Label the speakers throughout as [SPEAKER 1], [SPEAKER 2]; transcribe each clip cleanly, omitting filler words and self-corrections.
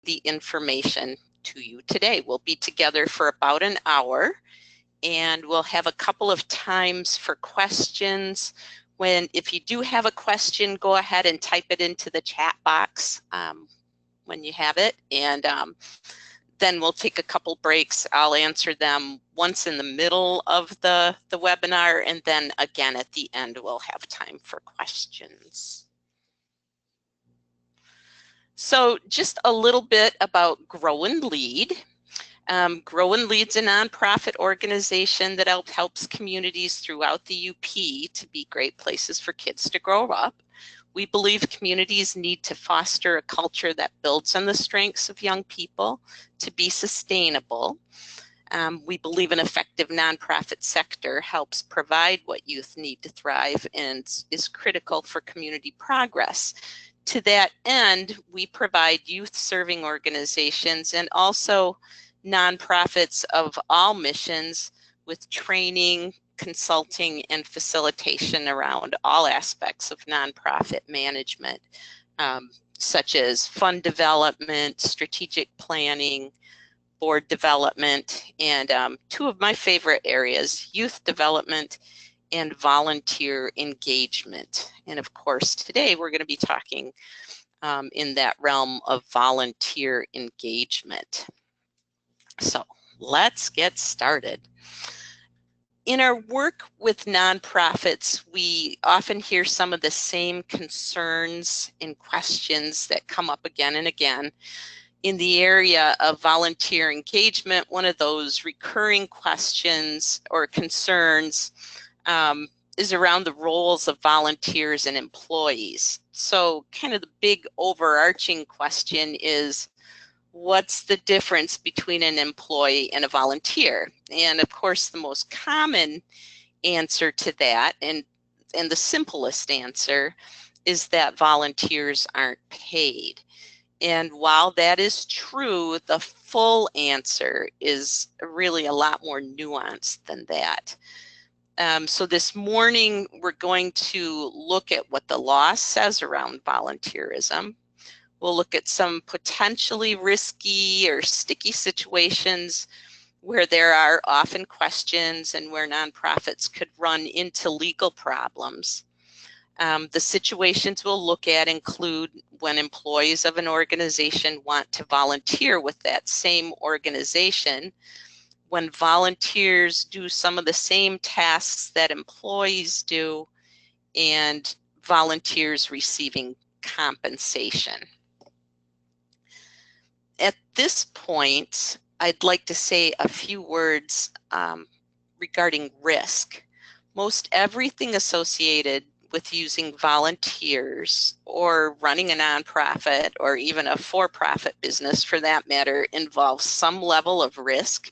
[SPEAKER 1] the information to you today. We'll be together for about an hour, and we'll have a couple of times for questions. If you do have a question, go ahead and type it into the chat box when you have it, and then we'll take a couple breaks. I'll answer them once in the middle of the webinar, and then again at the end we'll have time for questions. So just a little bit about GrowingLead. GrowingLead's a nonprofit organization that helps communities throughout the UP to be great places for kids to grow up. We believe communities need to foster a culture that builds on the strengths of young people to be sustainable. We believe an effective nonprofit sector helps provide what youth need to thrive and is critical for community progress. To that end, we provide youth-serving organizations and also nonprofits of all missions with training, consulting, and facilitation around all aspects of nonprofit management, such as fund development, strategic planning, board development, and two of my favorite areas, youth development and volunteer engagement. And of course, today we're going to be talking in that realm of volunteer engagement. So let's get started. In our work with nonprofits, we often hear some of the same concerns and questions that come up again and again. In the area of volunteer engagement, one of those recurring questions or concerns is around the roles of volunteers and employees. So kind of the big overarching question is, what's the difference between an employee and a volunteer? And of course, the most common answer to that, and the simplest answer, is that volunteers aren't paid. And while that is true, the full answer is really a lot more nuanced than that. So this morning, we're going to look at what the law says around volunteerism. We'll look at some potentially risky or sticky situations where there are often questions and where nonprofits could run into legal problems. The situations we'll look at include when employees of an organization want to volunteer with that same organization, when volunteers do some of the same tasks that employees do, and volunteers receiving compensation. At this point, I'd like to say a few words regarding risk. Most everything associated with using volunteers or running a nonprofit or even a for-profit business for that matter involves some level of risk.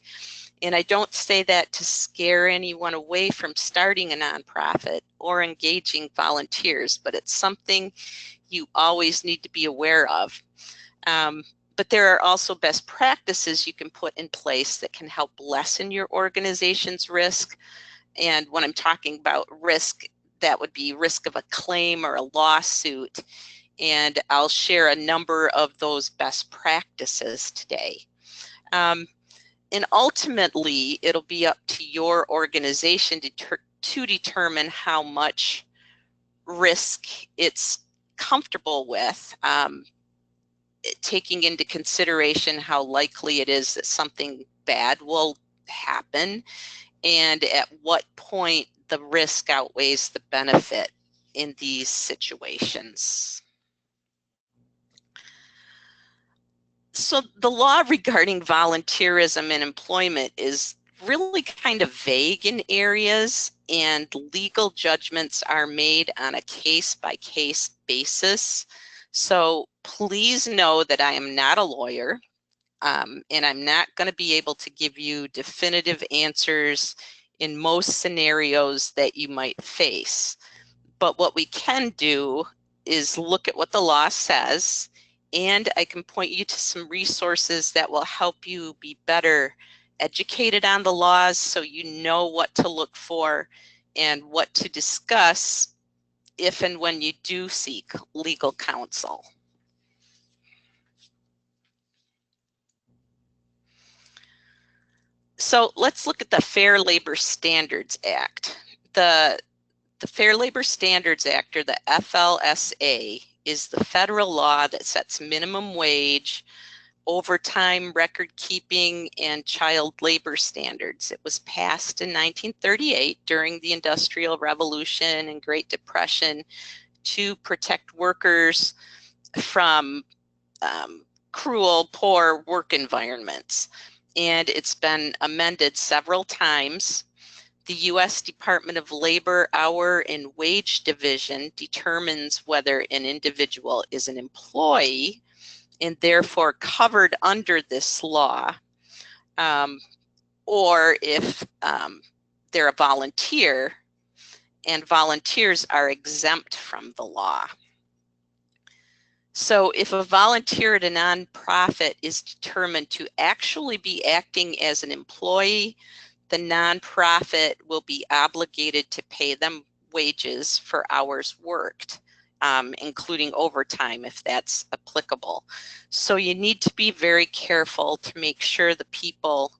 [SPEAKER 1] And I don't say that to scare anyone away from starting a nonprofit or engaging volunteers, but it's something you always need to be aware of. But there are also best practices you can put in place that can help lessen your organization's risk. And when I'm talking about risk, that would be risk of a claim or a lawsuit. And I'll share a number of those best practices today. And ultimately, it'll be up to your organization to determine how much risk it's comfortable with, taking into consideration how likely it is that something bad will happen and at what point the risk outweighs the benefit in these situations. So the law regarding volunteerism and employment is really kind of vague in areas, and legal judgments are made on a case-by-case basis. So please know that I am not a lawyer, and I'm not going to be able to give you definitive answers in most scenarios that you might face. But what we can do is look at what the law says, and I can point you to some resources that will help you be better educated on the laws so you know what to look for and what to discuss if and when you do seek legal counsel. So let's look at the Fair Labor Standards Act. The Fair Labor Standards Act, or the FLSA, is the federal law that sets minimum wage, overtime record keeping, and child labor standards. It was passed in 1938 during the Industrial Revolution and Great Depression to protect workers from cruel, poor work environments. And it's been amended several times. The U.S. Department of Labor Hour and Wage Division determines whether an individual is an employee and therefore covered under this law, or if they're a volunteer, and volunteers are exempt from the law. So if a volunteer at a nonprofit is determined to actually be acting as an employee, the nonprofit will be obligated to pay them wages for hours worked, including overtime if that's applicable. So you need to be very careful to make sure the people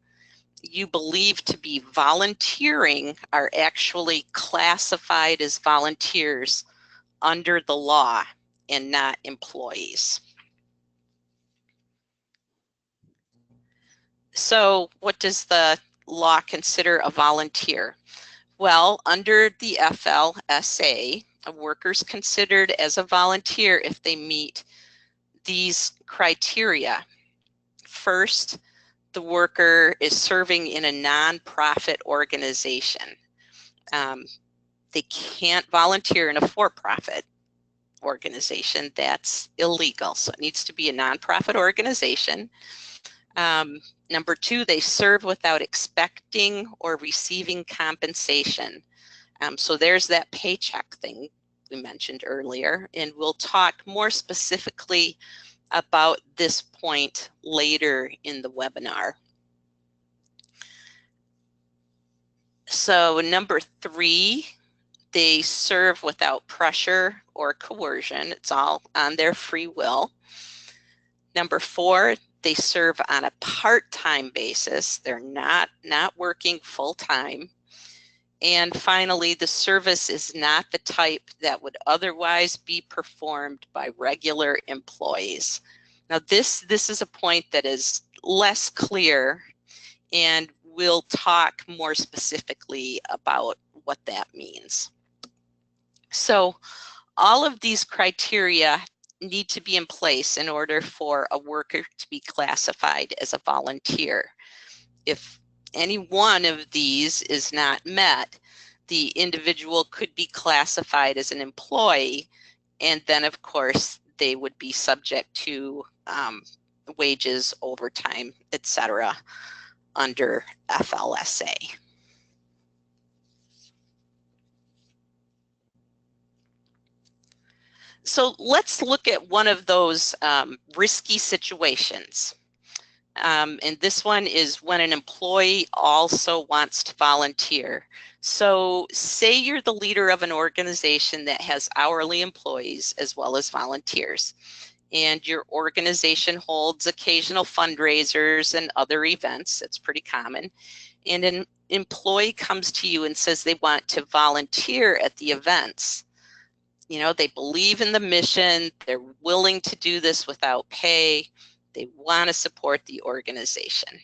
[SPEAKER 1] you believe to be volunteering are actually classified as volunteers under the law and not employees. So what does the law consider a volunteer? Well, under the FLSA, a worker's considered as a volunteer if they meet these criteria. First, the worker is serving in a nonprofit organization. They can't volunteer in a for-profit organization. That's illegal. So it needs to be a nonprofit organization. Number two, they serve without expecting or receiving compensation. So there's that paycheck thing we mentioned earlier, and we'll talk more specifically about this point later in the webinar. So number three, they serve without pressure or coercion. It's all on their free will. Number four, they serve on a part-time basis. They're not working full-time. And finally, the service is not the type that would otherwise be performed by regular employees. Now, this is a point that is less clear, and we'll talk more specifically about what that means. So all of these criteria need to be in place in order for a worker to be classified as a volunteer. If any one of these is not met, the individual could be classified as an employee, and then of course they would be subject to wages, overtime, etc. under FLSA. So let's look at one of those risky situations. And this one is when an employee also wants to volunteer. So say you're the leader of an organization that has hourly employees as well as volunteers, and your organization holds occasional fundraisers and other events. It's pretty common. And an employee comes to you and says they want to volunteer at the events. You know, they believe in the mission, they're willing to do this without pay, they want to support the organization.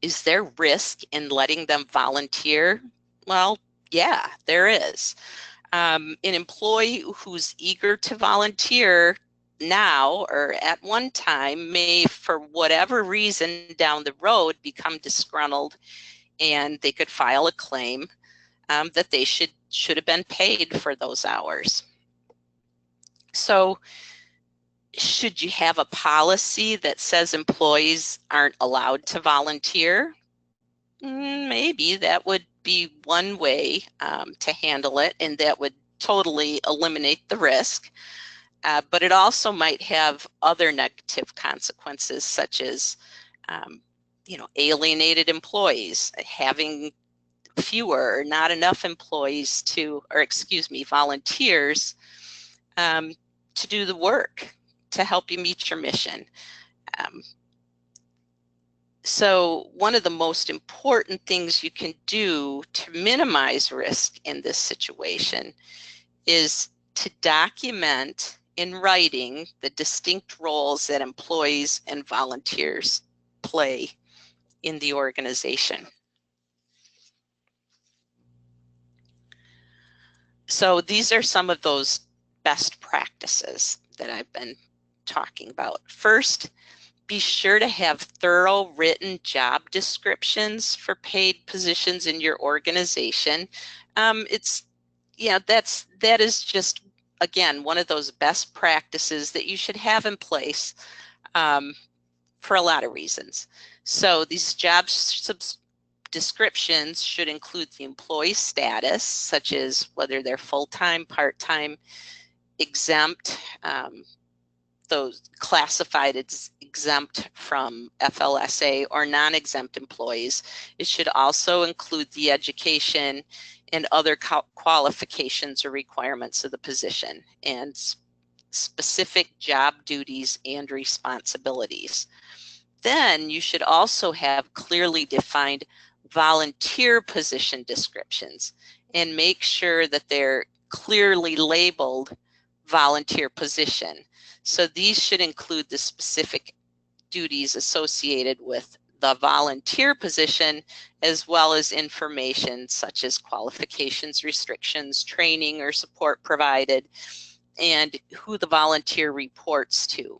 [SPEAKER 1] Is there risk in letting them volunteer? Well, yeah, there is. An employee who's eager to volunteer now or at one time may, for whatever reason down the road, become disgruntled, and they could file a claim that they should have been paid for those hours. So should you have a policy that says employees aren't allowed to volunteer? Maybe that would be one way to handle it, and that would totally eliminate the risk. But it also might have other negative consequences, such as alienated employees, having fewer or not enough employees volunteers to do the work to help you meet your mission. So one of the most important things you can do to minimize risk in this situation is to document in writing the distinct roles that employees and volunteers play in the organization. So these are some of those best practices that I've been talking about. First, be sure to have thorough written job descriptions for paid positions in your organization. That is just, again, one of those best practices that you should have in place for a lot of reasons. So these job descriptions should include the employee status, such as whether they're full-time, part-time, exempt, those classified as exempt from FLSA or non-exempt employees. It should also include the education and other qualifications or requirements of the position and specific job duties and responsibilities. Then you should also have clearly defined volunteer position descriptions and make sure that they're clearly labeled volunteer position. So these should include the specific duties associated with the volunteer position, as well as information such as qualifications, restrictions, training or support provided, and who the volunteer reports to.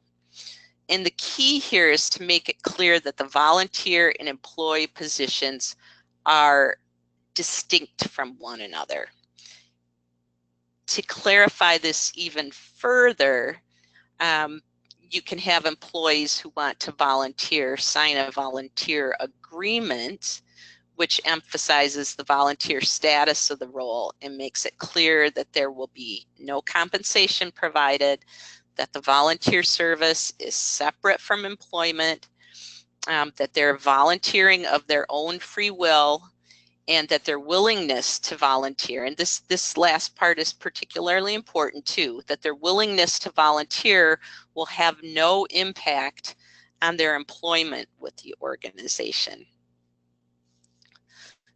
[SPEAKER 1] And the key here is to make it clear that the volunteer and employee positions are distinct from one another. To clarify this even further, you can have employees who want to volunteer sign a volunteer agreement, which emphasizes the volunteer status of the role and makes it clear that there will be no compensation provided, that the volunteer service is separate from employment, that they're volunteering of their own free will, and that their willingness to volunteer, and this last part is particularly important too, that their willingness to volunteer will have no impact on their employment with the organization.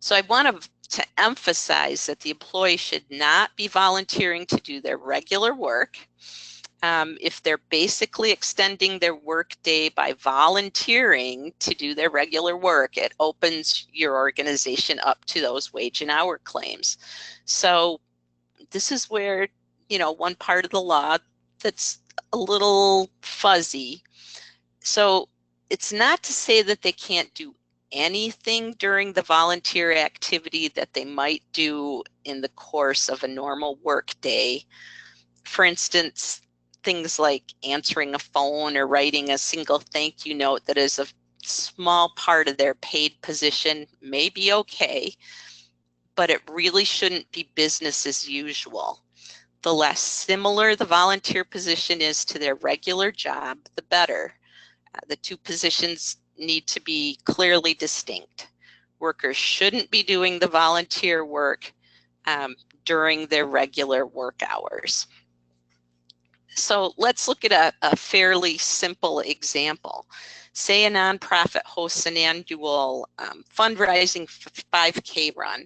[SPEAKER 1] So I want to emphasize that the employee should not be volunteering to do their regular work. If they're basically extending their work day by volunteering to do their regular work, it opens your organization up to those wage and hour claims. So this is where, one part of the law that's a little fuzzy. So it's not to say that they can't do anything during the volunteer activity that they might do in the course of a normal work day. For instance, things like answering a phone or writing a single thank you note that is a small part of their paid position may be okay, but it really shouldn't be business as usual. The less similar the volunteer position is to their regular job, the better. The two positions need to be clearly distinct. Workers shouldn't be doing the volunteer work during their regular work hours. So let's look at a fairly simple example. Say a nonprofit hosts an annual fundraising 5K run.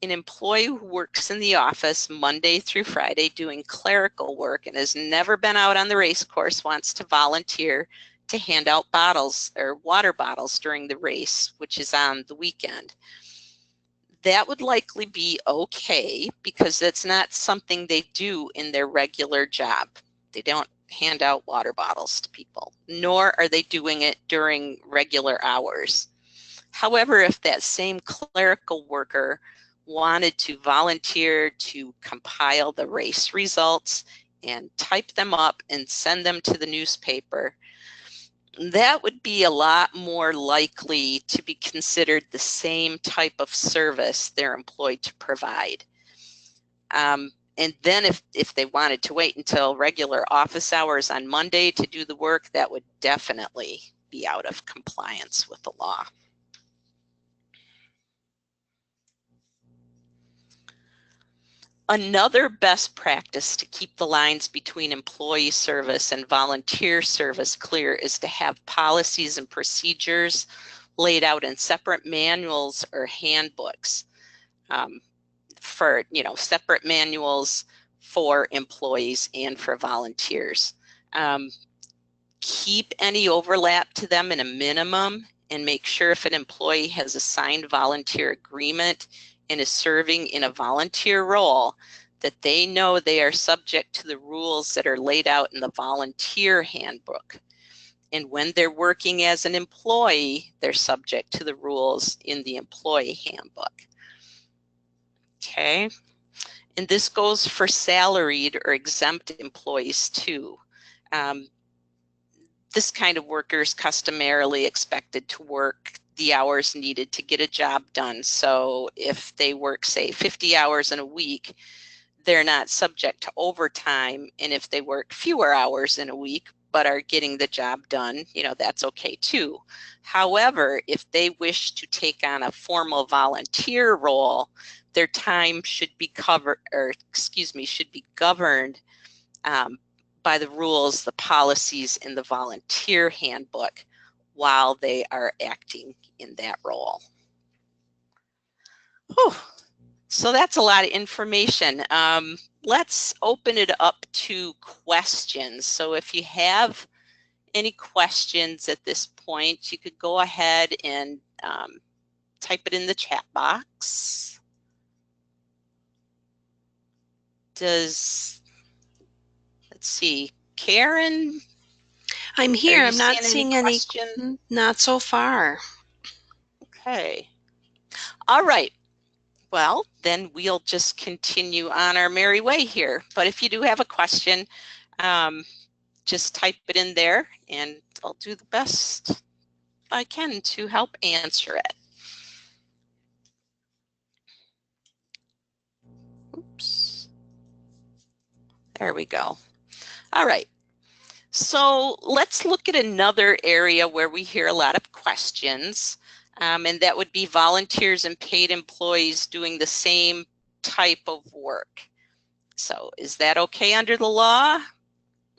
[SPEAKER 1] An employee who works in the office Monday through Friday doing clerical work and has never been out on the race course wants to volunteer to hand out bottles or water bottles during the race, which is on the weekend. That would likely be okay because that's not something they do in their regular job. They don't hand out water bottles to people, nor are they doing it during regular hours. However, if that same clerical worker wanted to volunteer to compile the race results and type them up and send them to the newspaper, that would be a lot more likely to be considered the same type of service they're employed to provide. And then if they wanted to wait until regular office hours on Monday to do the work, that would definitely be out of compliance with the law. Another best practice to keep the lines between employee service and volunteer service clear is to have policies and procedures laid out in separate manuals or handbooks, for, separate manuals for employees and for volunteers. Keep any overlap to them in a minimum, and make sure if an employee has a signed volunteer agreement and is serving in a volunteer role, that they know they are subject to the rules that are laid out in the volunteer handbook. And when they're working as an employee, they're subject to the rules in the employee handbook. Okay, and this goes for salaried or exempt employees too. This kind of worker is customarily expected to work the hours needed to get a job done. So if they work, say, 50 hours in a week, they're not subject to overtime. And if they work fewer hours in a week but are getting the job done, that's okay too. However, if they wish to take on a formal volunteer role, their time should be governed by the rules, the policies in the volunteer handbook while they are acting in that role. Whew. So that's a lot of information. Let's open it up to questions. So if you have any questions at this point, you could go ahead and type it in the chat box. Let's see, Karen?
[SPEAKER 2] I'm here. I'm not seeing any, not so far.
[SPEAKER 1] Okay. All right. Well, then we'll just continue on our merry way here. But if you do have a question, just type it in there and I'll do the best I can to help answer it. Oops. There we go. All right. So let's look at another area where we hear a lot of questions, and that would be volunteers and paid employees doing the same type of work. So is that okay under the law?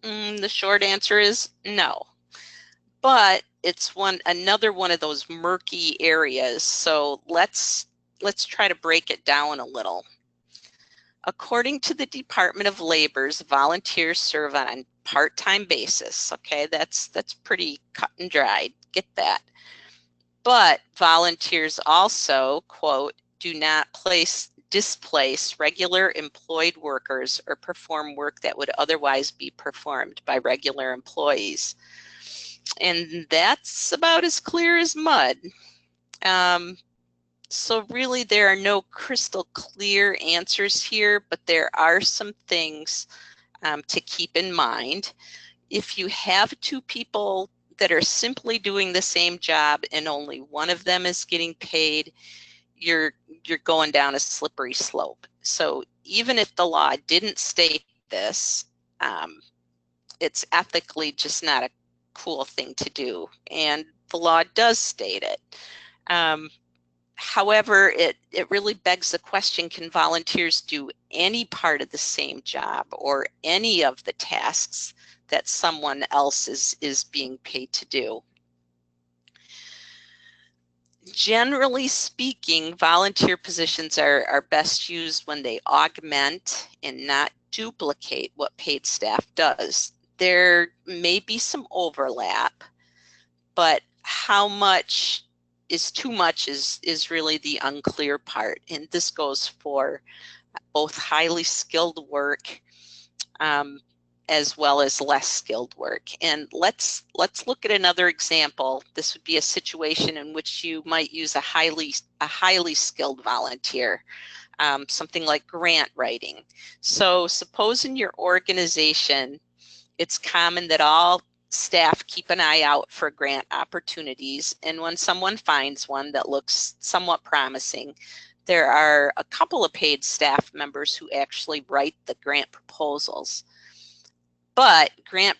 [SPEAKER 1] The short answer is no. But it's another one of those murky areas. So let's try to break it down a little. According to the Department of Labor's volunteers serve on a part-time basis. Okay, that's pretty cut and dried. Get that. But volunteers also, quote, do not displace regular employed workers or perform work that would otherwise be performed by regular employees. And that's about as clear as mud. So really there are no crystal clear answers here, but there are some things to keep in mind. If you have two people that are simply doing the same job and only one of them is getting paid, you're going down a slippery slope. So even if the law didn't state this, it's ethically just not a cool thing to do. And the law does state it. However, it really begs the question, can volunteers do any part of the same job or any of the tasks that someone else is being paid to do? Generally speaking, volunteer positions are best used when they augment and not duplicate what paid staff does. There may be some overlap, but how much is too much is really the unclear part. And this goes for both highly skilled work as well as less skilled work. And let's look at another example. This would be a situation in which you might use a highly skilled volunteer, something like grant writing. So suppose in your organization, it's common that all staff keep an eye out for grant opportunities, and when someone finds one that looks somewhat promising, there are a couple of paid staff members who actually write the grant proposals. But grant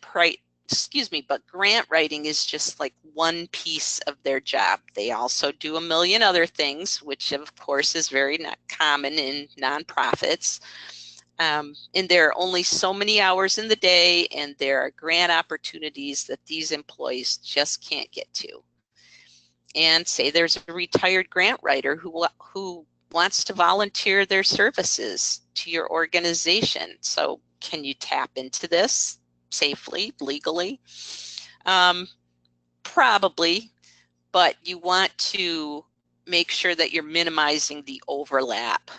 [SPEAKER 1] writing is just like one piece of their job. They also do a million other things, which of course is very not common in nonprofits. And there are only so many hours in the day, and there are grant opportunities that these employees just can't get to. And say there's a retired grant writer who wants to volunteer their services to your organization. So can you tap into this safely, legally? Probably, but you want to make sure that you're minimizing the overlap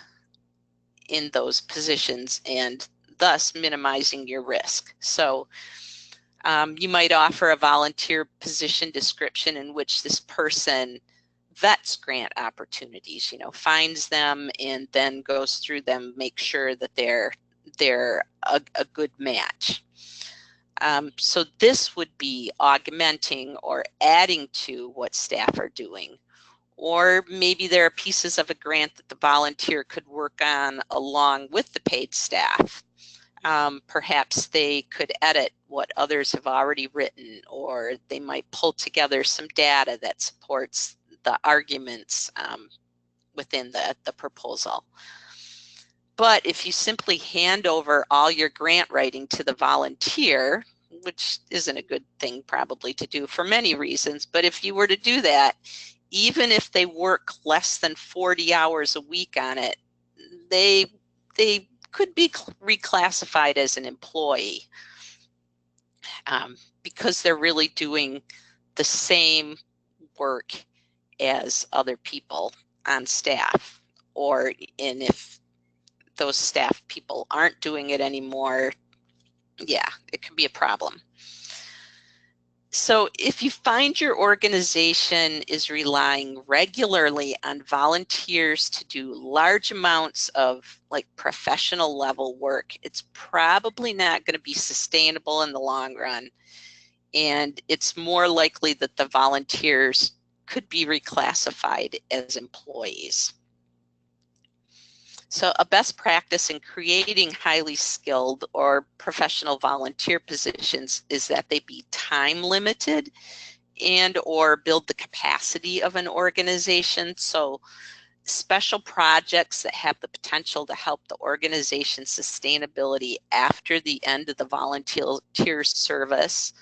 [SPEAKER 1] in those positions and thus minimizing your risk. So you might offer a volunteer position description in which this person vets grant opportunities, you know, finds them and then goes through them, make sure that they're a good match. So this would be augmenting or adding to what staff are doing. Or maybe there are pieces of a grant that the volunteer could work on along with the paid staff. Perhaps they could edit what others have already written, or they might pull together some data that supports the arguments within the proposal. But if you simply hand over all your grant writing to the volunteer, which isn't a good thing probably to do for many reasons, but if you were to do that, even if they work less than 40 hours a week on it, they could be reclassified as an employee because they're really doing the same work as other people on staff. And if those staff people aren't doing it anymore, yeah, it could be a problem. So if you find your organization is relying regularly on volunteers to do large amounts of like professional level work, it's probably not going to be sustainable in the long run. And it's more likely that the volunteers could be reclassified as employees. So a best practice in creating highly skilled or professional volunteer positions is that they be time limited and or build the capacity of an organization. So special projects that have the potential to help the organization's sustainability after the end of the volunteer service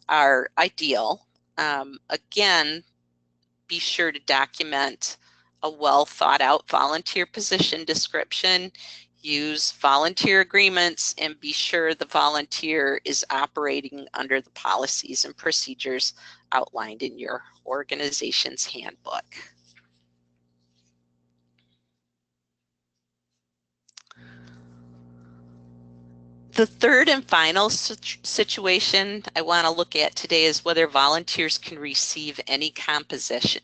[SPEAKER 1] are ideal. Again, be sure to document a well thought out volunteer position description, use volunteer agreements, and be sure the volunteer is operating under the policies and procedures outlined in your organization's handbook. The third and final situation I want to look at today is whether volunteers can receive any compensation.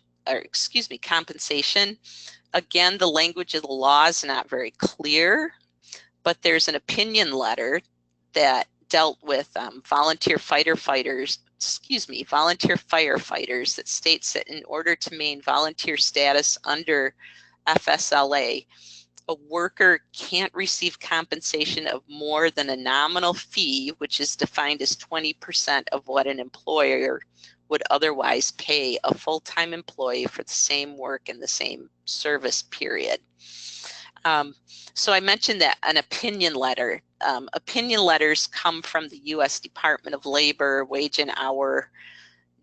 [SPEAKER 1] Again, the language of the law is not very clear, but there's an opinion letter that dealt with volunteer firefighters that states that in order to maintain volunteer status under FSLA, a worker can't receive compensation of more than a nominal fee, which is defined as 20% of what an employer would otherwise pay a full-time employee for the same work in the same service period. So I mentioned that an opinion letter. Opinion letters come from the U.S. Department of Labor Wage and Hour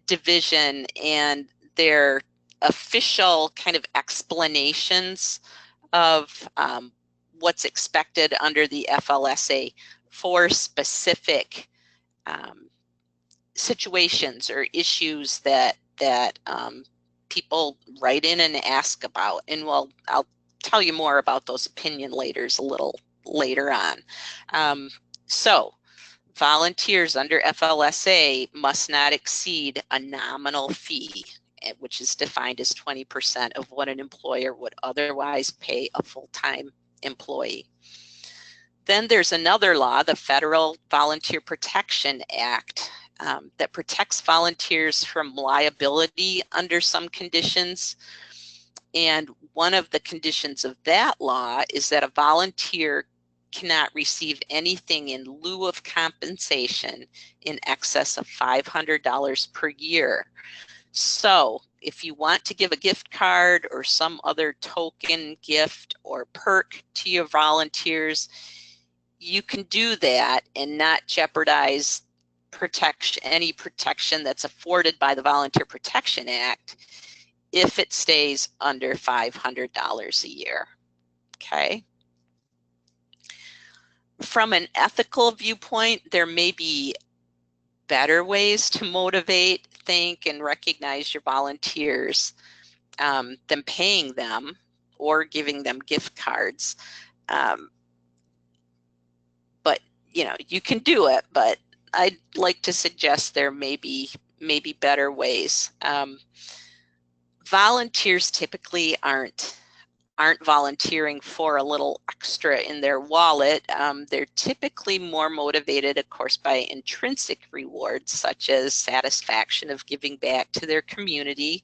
[SPEAKER 1] Division, and they're official kind of explanations of what's expected under the FLSA for specific situations or issues that people write in and ask about. And I'll tell you more about those opinion letters a little later on. So volunteers under FLSA must not exceed a nominal fee, which is defined as 20% of what an employer would otherwise pay a full-time employee. Then there's another law, the Federal Volunteer Protection Act, that protects volunteers from liability under some conditions. And one of the conditions of that law is that a volunteer cannot receive anything in lieu of compensation in excess of $500 per year. So if you want to give a gift card or some other token gift or perk to your volunteers, you can do that and not jeopardize any protection that's afforded by the Volunteer Protection Act if it stays under $500 a year. Okay. From an ethical viewpoint, there may be better ways to motivate, thank, and recognize your volunteers than paying them or giving them gift cards. But you know, you can do it, but I'd like to suggest there may be better ways. Volunteers typically aren't volunteering for a little extra in their wallet. They're typically more motivated, of course, by intrinsic rewards, such as satisfaction of giving back to their community,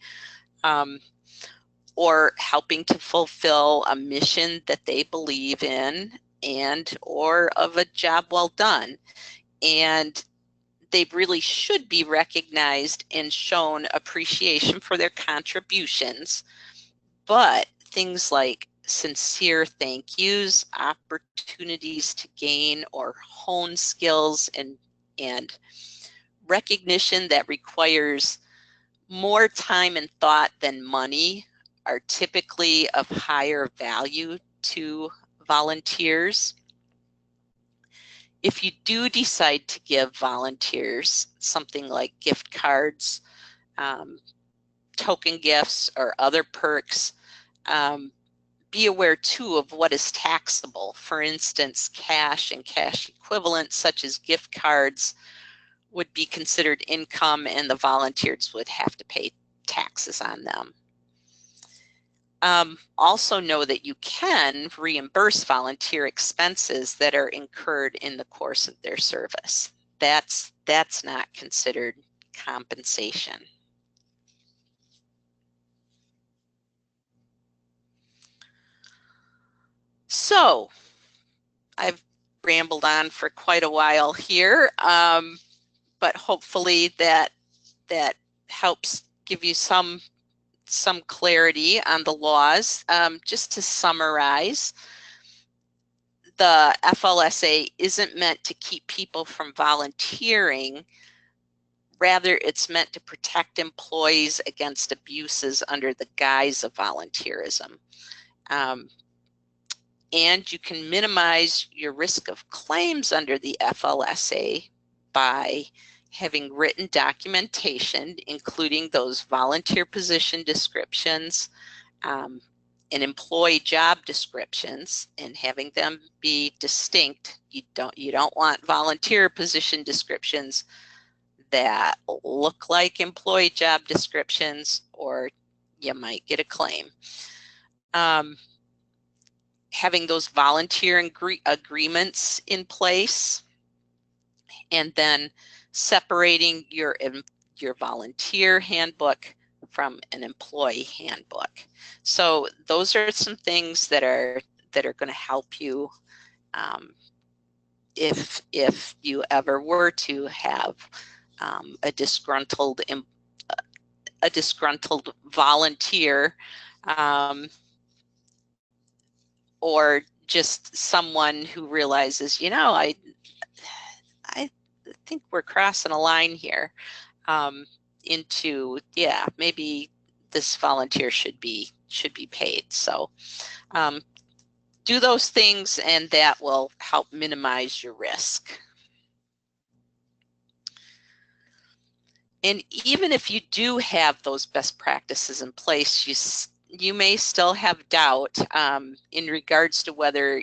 [SPEAKER 1] or helping to fulfill a mission that they believe in, and or of a job well done. And they really should be recognized and shown appreciation for their contributions. But things like sincere thank yous, opportunities to gain or hone skills, and recognition that requires more time and thought than money are typically of higher value to volunteers. If you do decide to give volunteers something like gift cards, token gifts, or other perks, be aware too of what is taxable. For instance, cash and cash equivalents such as gift cards would be considered income, and the volunteers would have to pay taxes on them. Also know that you can reimburse volunteer expenses that are incurred in the course of their service. That's not considered compensation. So I've rambled on for quite a while here, but hopefully that helps give you some clarity on the laws. Just to summarize, the FLSA isn't meant to keep people from volunteering. Rather, it's meant to protect employees against abuses under the guise of volunteerism. And you can minimize your risk of claims under the FLSA by having written documentation, including those volunteer position descriptions and employee job descriptions, and having them be distinct. You don't want volunteer position descriptions that look like employee job descriptions, or you might get a claim. Having those volunteer agreements in place, and then separating your volunteer handbook from an employee handbook. So those are some things that are going to help you if you ever were to have a disgruntled volunteer, or just someone who realizes, you know, I think we're crossing a line here into, yeah, maybe this volunteer should be paid. So do those things, and that will help minimize your risk. And even if you do have those best practices in place, you may still have doubt in regards to whether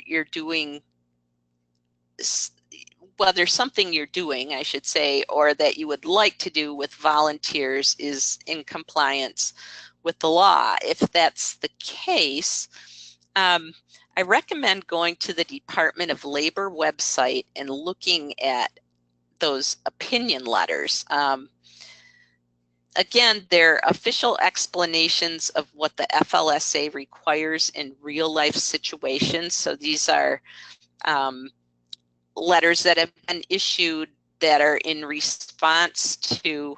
[SPEAKER 1] something you're doing, I should say, or that you would like to do with volunteers is in compliance with the law. If that's the case, I recommend going to the Department of Labor website and looking at those opinion letters. Again, they're official explanations of what the FLSA requires in real life situations. So these are letters that have been issued that are in response to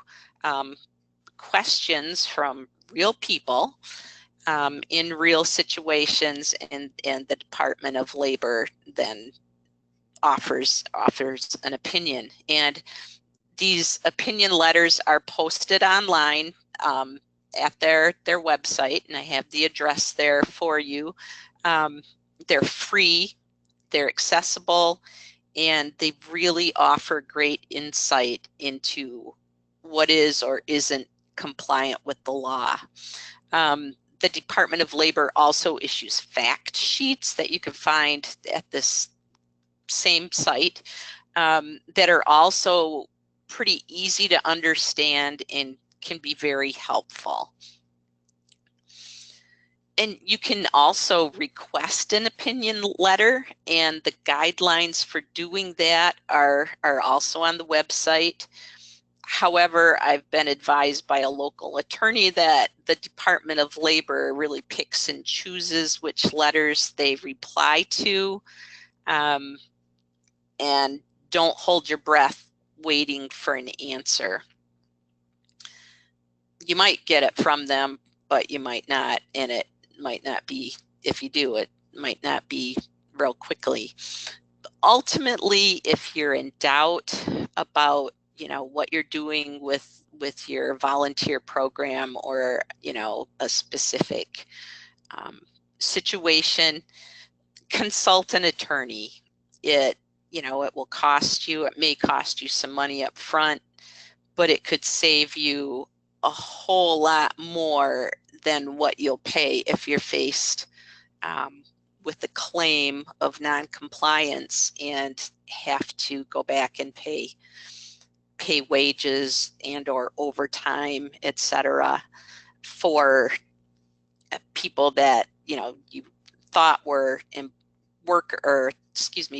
[SPEAKER 1] questions from real people in real situations, and the Department of Labor then offers an opinion. And these opinion letters are posted online. at their website, and I have the address there for you. They're free, they're accessible, and they really offer great insight into what is or isn't compliant with the law. The Department of Labor also issues fact sheets that you can find at this same site that are also pretty easy to understand and can be very helpful. And you can also request an opinion letter, and the guidelines for doing that are also on the website. However, I've been advised by a local attorney that the Department of Labor really picks and chooses which letters they reply to, and don't hold your breath waiting for an answer. You might get it from them, but you might not, and it might not be, if you do, it might not be real quickly. Ultimately, if you're in doubt about, you know, what you're doing with your volunteer program, or, you know, a specific situation, consult an attorney. It, you know, it will cost you, it may cost you some money up front, but it could save you a whole lot more than what you'll pay if you're faced with the claim of non-compliance and have to go back and pay wages and or overtime, etc., for people that, you know, you thought were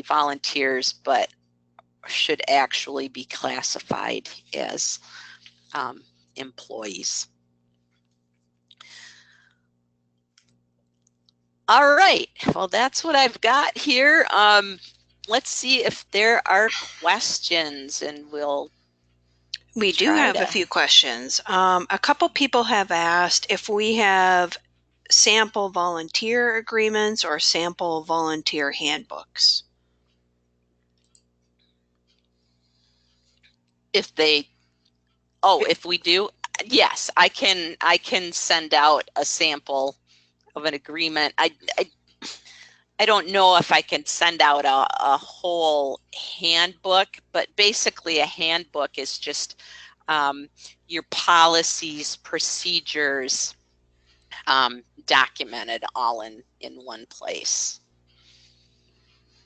[SPEAKER 1] volunteers, but should actually be classified as employees. All right, well, that's what I've got here. Let's see if there are questions, and
[SPEAKER 2] we do have a few questions. A couple people have asked if we have sample volunteer agreements or sample volunteer handbooks.
[SPEAKER 1] If we do, yes, I can send out a sample of an agreement. I don't know if I can send out a whole handbook, but basically a handbook is just your policies, procedures, documented all in one place.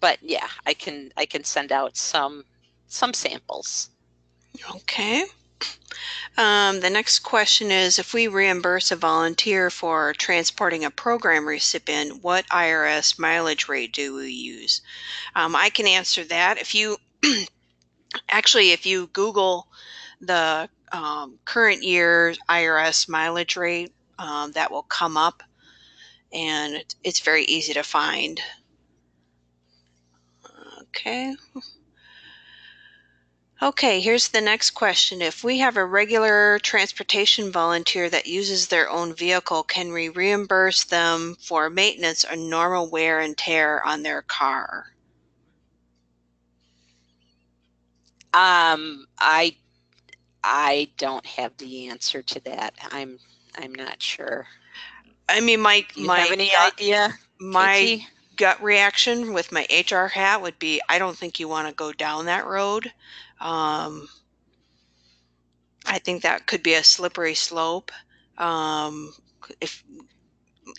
[SPEAKER 1] But yeah, I can send out some samples.
[SPEAKER 2] Okay. The next question is, if we reimburse a volunteer for transporting a program recipient, what IRS mileage rate do we use? I can answer that. If you actually, if you Google the current year IRS mileage rate, that will come up, and it's very easy to find. Okay. Okay, here's the next question. If we have a regular transportation volunteer that uses their own vehicle, can we reimburse them for maintenance or normal wear and tear on their car?
[SPEAKER 1] I don't have the answer to that. I'm not sure.
[SPEAKER 2] I mean,
[SPEAKER 1] do you have any idea?
[SPEAKER 2] My gut reaction with my HR hat would be, I don't think you want to go down that road. I think that could be a slippery slope. If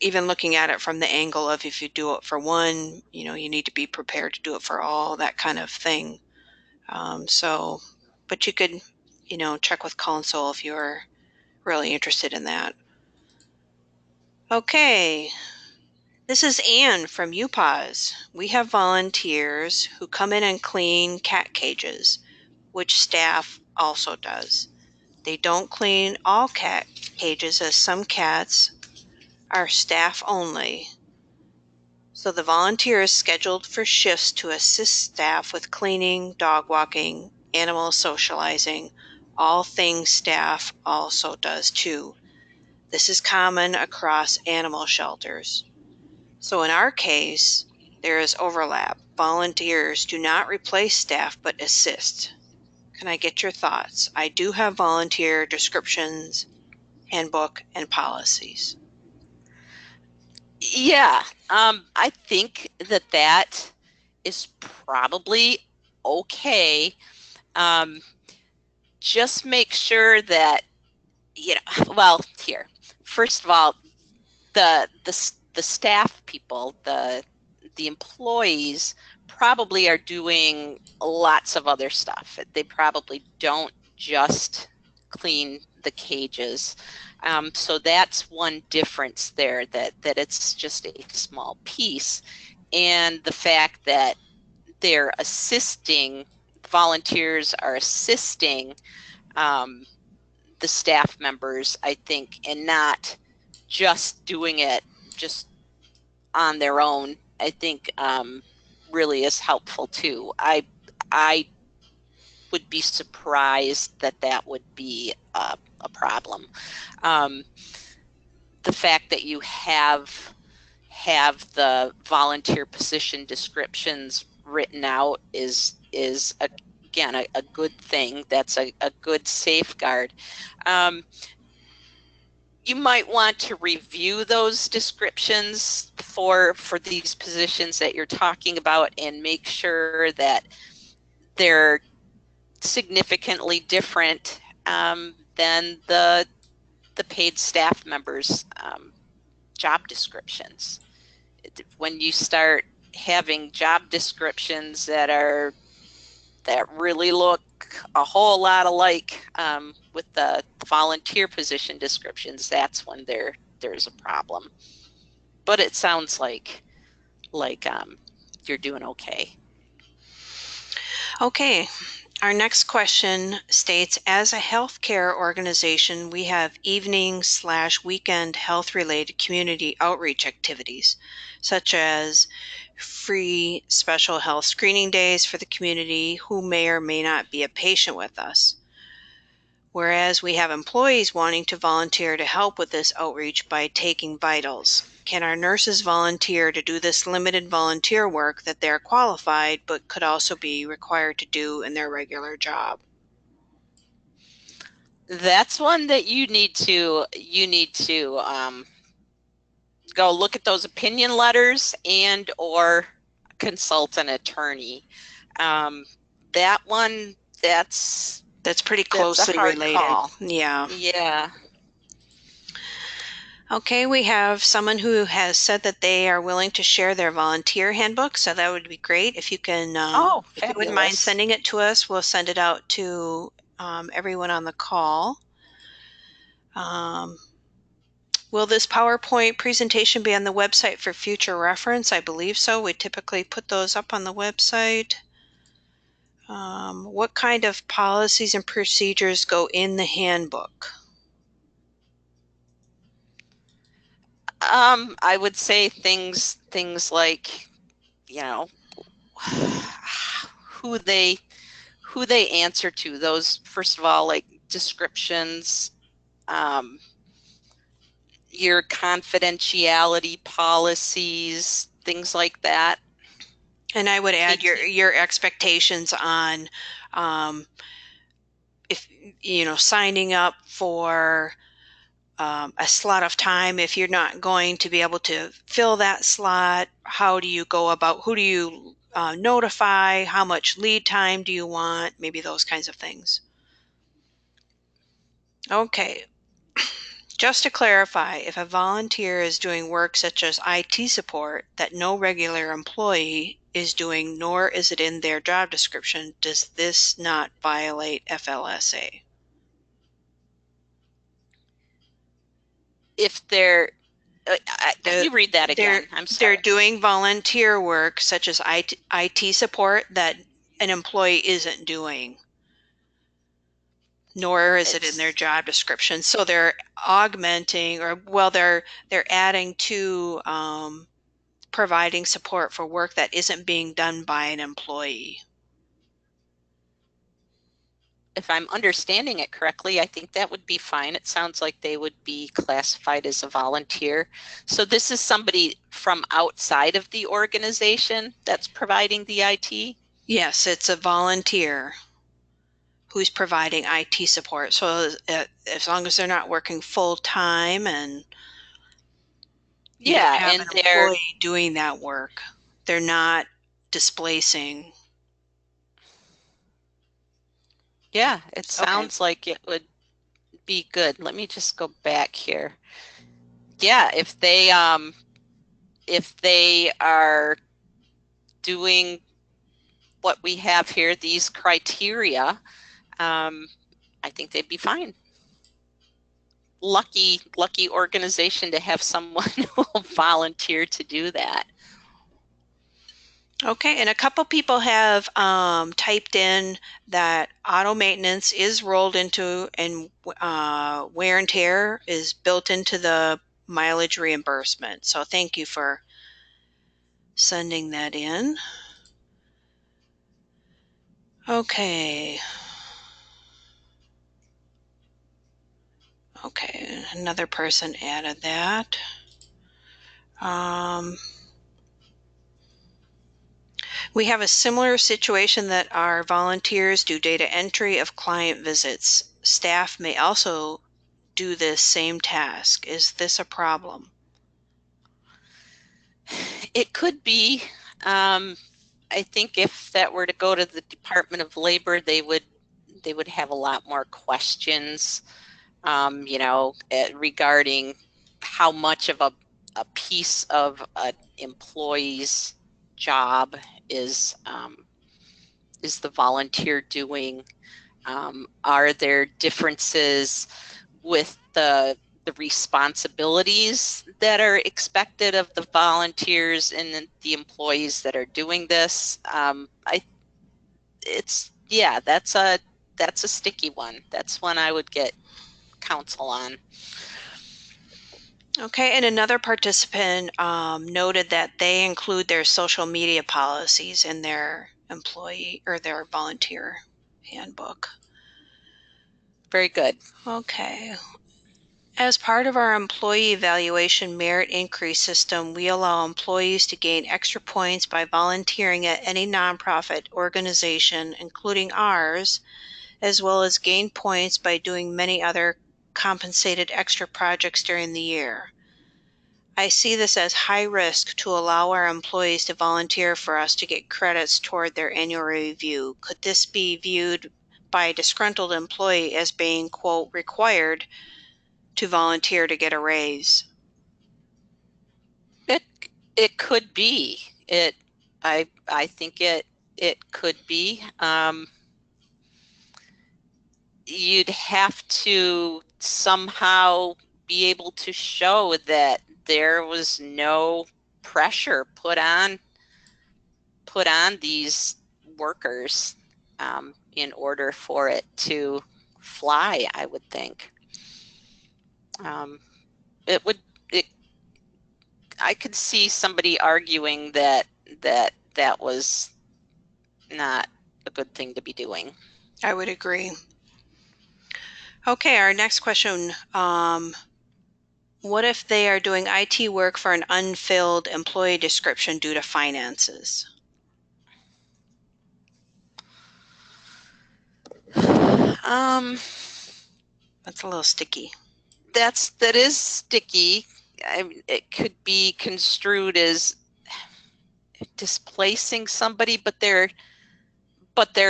[SPEAKER 2] even looking at it from the angle of, if you do it for one, you know, you need to be prepared to do it for all, that kind of thing. But you could, you know, check with counsel if you're really interested in that. Okay. This is Anne from UPAWS. We have volunteers who come in and clean cat cages, which staff also does. They don't clean all cat cages, as some cats are staff only. So the volunteer is scheduled for shifts to assist staff with cleaning, dog walking, animal socializing, all things staff also does too. This is common across animal shelters. So in our case, there is overlap. Volunteers do not replace staff but assist. Can I get your thoughts? I do have volunteer descriptions handbook and policies?
[SPEAKER 1] Yeah, I think that is probably okay. Um, just make sure that, well, here, first of all, the staff people, the employees probably are doing lots of other stuff. They probably don't just clean the cages. So that's one difference there, that it's just a small piece. And the fact that they're assisting, volunteers are assisting the staff members, I think, and not just doing it just on their own, I think really is helpful too. I would be surprised that would be a problem. The fact that you have the volunteer position descriptions written out is again a good thing. That's a good safeguard. You might want to review those descriptions for these positions that you're talking about and make sure that they're significantly different than the paid staff members' job descriptions. When you start having job descriptions that really look a whole lot alike with the volunteer position descriptions, that's when there's a problem. But it sounds like you're doing okay.
[SPEAKER 2] Okay. Our next question states, as a healthcare organization, we have evening/weekend health-related community outreach activities, such as free special health screening days for the community who may or may not be a patient with us. Whereas we have employees wanting to volunteer to help with this outreach by taking vitals. Can our nurses volunteer to do this limited volunteer work that they're qualified but could also be required to do in their regular job?
[SPEAKER 1] That's one that you need to go look at those opinion letters and or consult an attorney. That one, that's
[SPEAKER 2] pretty
[SPEAKER 1] a
[SPEAKER 2] closely
[SPEAKER 1] hard
[SPEAKER 2] related.
[SPEAKER 1] call.
[SPEAKER 2] Yeah.
[SPEAKER 1] Yeah.
[SPEAKER 2] Okay, we have someone who has said that they are willing to share their volunteer handbook, so that would be great. If you can, if you wouldn't mind
[SPEAKER 1] Fabulous.
[SPEAKER 2] sending it to us, we'll send it out to everyone on the call. Will this PowerPoint presentation be on the website for future reference? I believe so. We typically put those up on the website. What kind of policies and procedures go in the handbook?
[SPEAKER 1] I would say things like, who they answer to. Those, first of all, like descriptions, your confidentiality policies, things like that.
[SPEAKER 2] And I would add your expectations on if signing up for a slot of time. If you're not going to be able to fill that slot, how do you go about, who do you notify, how much lead time do you want, maybe those kinds of things. Okay, just to clarify, if a volunteer is doing work such as IT support that no regular employee is doing, nor is it in their job description, does this not violate FLSA?
[SPEAKER 1] If they're, can you read that again? I'm sorry.
[SPEAKER 2] They're doing volunteer work such as IT support that an employee isn't doing, nor is it in their job description. So they're augmenting, or well, they're adding to providing support for work that isn't being done by an employee.
[SPEAKER 1] If I'm understanding it correctly, I think that would be fine. It sounds like they would be classified as a volunteer. So this is somebody from outside of the organization that's providing the IT?
[SPEAKER 2] Yes, it's a volunteer. who's providing IT support. So as long as they're not working full time and you don't
[SPEAKER 1] Yeah,
[SPEAKER 2] have an
[SPEAKER 1] and they're,
[SPEAKER 2] employee doing that work, they're not displacing.
[SPEAKER 1] yeah, it
[SPEAKER 2] Okay.
[SPEAKER 1] sounds like it would be good. Let me just go back here. Yeah, if they are doing what we have here, these criteria, I think they'd be fine. Lucky organization to have someone who will volunteer to do that.
[SPEAKER 2] Okay, and a couple people have typed in that auto maintenance is rolled into and wear and tear is built into the mileage reimbursement. So thank you for sending that in. Okay. Okay, another person added that. We have a similar situation that our volunteers do data entry of client visits. Staff may also do this same task. Is this a problem?
[SPEAKER 1] It could be. I think if that were to go to the Department of Labor, they would have a lot more questions, regarding how much of a piece of an employee's job is the volunteer doing. Are there differences with the responsibilities that are expected of the volunteers and the employees that are doing this? Yeah, that's a sticky one. That's one I would get counsel on.
[SPEAKER 2] Okay, and another participant noted that they include their social media policies in their employee or their volunteer handbook.
[SPEAKER 1] Very good.
[SPEAKER 2] Okay. As part of our employee evaluation merit increase system, we allow employees to gain extra points by volunteering at any nonprofit organization, including ours, as well as gain points by doing many other compensated extra projects during the year. I see this as high risk to allow our employees to volunteer for us to get credits toward their annual review. Could this be viewed by a disgruntled employee as being, quote, required to volunteer to get a raise?
[SPEAKER 1] It could be. I think it could be. You'd have to somehow be able to show that there was no pressure put on these workers, in order for it to fly, I would think. It would it I could see somebody arguing that was not a good thing to be doing.
[SPEAKER 2] I would agree. Okay, our next question. What if they are doing IT work for an unfilled employee description due to finances?
[SPEAKER 1] Um,
[SPEAKER 2] That's a little sticky.
[SPEAKER 1] that is sticky. It could be construed as displacing somebody, but there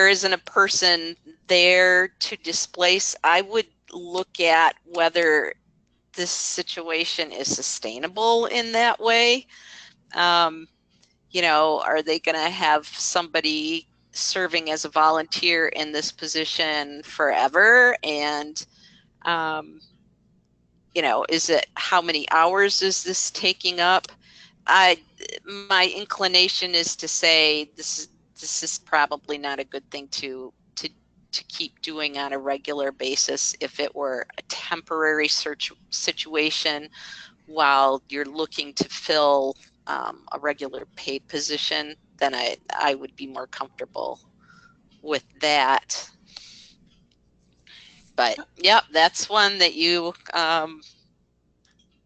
[SPEAKER 1] isn't a person there to displace. I would look at whether this situation is sustainable in that way. Are they going to have somebody serving as a volunteer in this position forever? And, is it, how many hours is this taking up? My inclination is to say this is probably not a good thing to keep doing on a regular basis. If it were a temporary search situation while you're looking to fill a regular paid position, then I would be more comfortable with that. But yep, that's one that you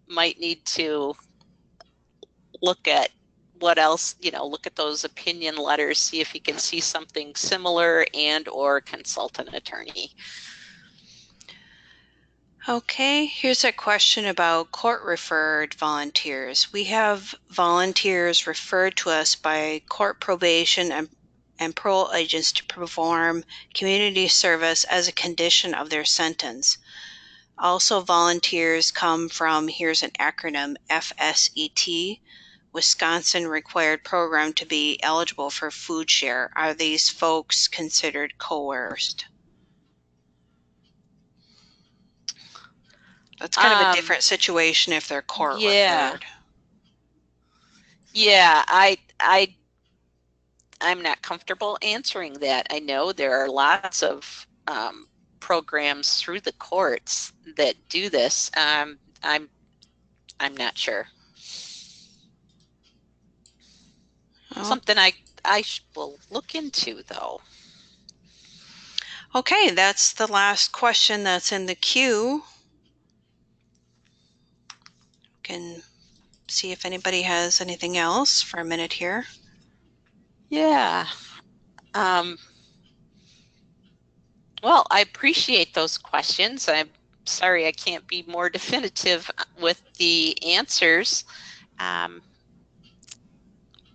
[SPEAKER 1] might need to look at what else, look at those opinion letters, see if you can see something similar, and or consult an attorney.
[SPEAKER 2] Okay, here's a question about court-referred volunteers. We have volunteers referred to us by court probation and parole agents to perform community service as a condition of their sentence. Also, volunteers come from, here's an acronym, FSET, Wisconsin Required Program to be eligible for food share. Are these folks considered coerced? That's kind of a different situation if they're court referred.
[SPEAKER 1] Yeah, I'm not comfortable answering that. I know there are lots of programs through the courts that do this. I'm not sure. Oh. Something I will look into, though.
[SPEAKER 2] Okay, that's the last question that's in the queue. We can see if anybody has anything else for a minute here.
[SPEAKER 1] Yeah. Well, I appreciate those questions. I'm sorry I can't be more definitive with the answers.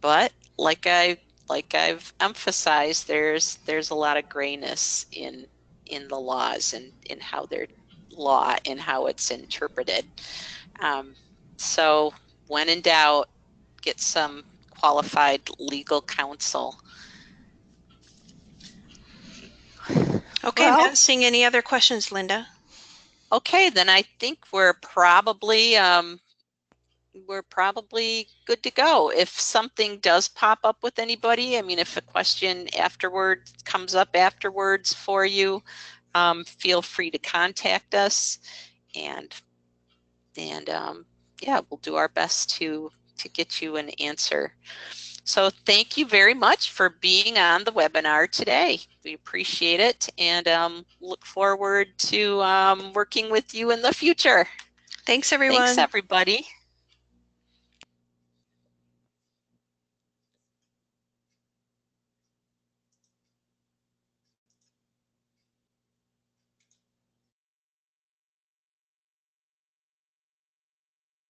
[SPEAKER 1] But like I've emphasized, there's a lot of grayness in the laws and in how they're law and how it's interpreted. So when in doubt, get some qualified legal counsel.
[SPEAKER 2] Okay, well, I'm not seeing any other questions, Linda.
[SPEAKER 1] Okay, then I think we're probably good to go. If something does pop up with anybody, I mean, if a question comes up afterwards for you, feel free to contact us, and yeah, we'll do our best to get you an answer. So thank you very much for being on the webinar today. We appreciate it, and look forward to working with you in the future.
[SPEAKER 2] Thanks, everyone.
[SPEAKER 1] Thanks, everybody.